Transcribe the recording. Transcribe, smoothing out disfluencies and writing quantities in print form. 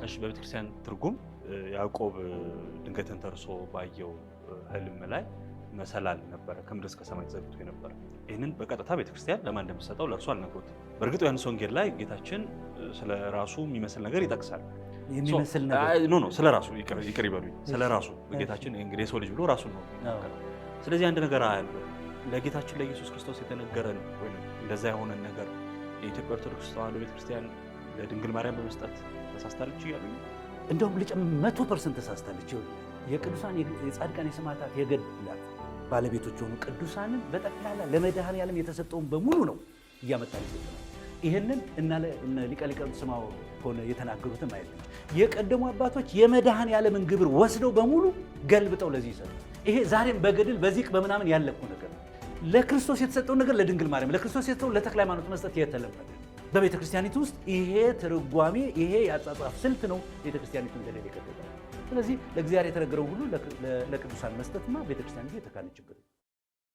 እሺ በቤተክርስቲያን ትርጉም ያዕቆብ ድንገትን ተርሶ ባየው ህልም ላይ መሰላል ነበረ ከምድር እስከ ሰማይ ተዘርግቶ የነበረ። ይህንን በቀጥታ ቤተክርስቲያን ለማን እንደምትሰጠው ለእርሱ አልነግሮትም። በእርግጥ ዮሐንስ ወንጌል ላይ ጌታችን ስለ ራሱ የሚመስል ነገር ይጠቅሳል። የሚመስል ነገር ኖ ስለ ራሱ ይቅር ይበሉኝ፣ ስለ ራሱ ጌታችን እንግዲህ የሰው ልጅ ብሎ ራሱን ነው የሚናገረው። ስለዚህ አንድ ነገር አለ ለጌታችን ለኢየሱስ ክርስቶስ የተነገረን ወይም እንደዛ የሆነን ነገር የኢትዮጵያ ኦርቶዶክስ ተዋሕዶ ቤተክርስቲያን ለድንግል ማርያም በመስጠት ተሳስታለች እያሉ እንደውም 100% ተሳስታለች። የቅዱሳን የጻድቃን የሰማዕታት የገድላት ባለቤቶች የሆኑ ቅዱሳንን በጠቅላላ ለመድኃኔዓለም የተሰጠውን በሙሉ ነው እያመጣች ነው። ይህንን እና ሊቀ ሊቃውንት ስምዐ ሆነ የተናገሩትን ማለት ነው። የቀደሙ አባቶች የመድኃኔዓለምን ግብር ወስደው በሙሉ ገልብጠው ለዚህ ይሰጡ። ይሄ ዛሬም በገድል በዚቅ በምናምን ያለቁ ነገር ነው። ለክርስቶስ የተሰጠውን ነገር ለድንግል ማርያም፣ ለክርስቶስ የተሰጠውን ለተክለ ሃይማኖት መስጠት የተለመደ በቤተ ክርስቲያኒቱ ውስጥ ይሄ ትርጓሜ ይሄ የአጻጻፍ ስልት ነው ቤተክርስቲያኒቱን ገደል የከተተው። ስለዚህ ለእግዚአብሔር የተነገረው ሁሉ ለቅዱሳን መስጠትና ቤተክርስቲያኒቱ የተካነችበት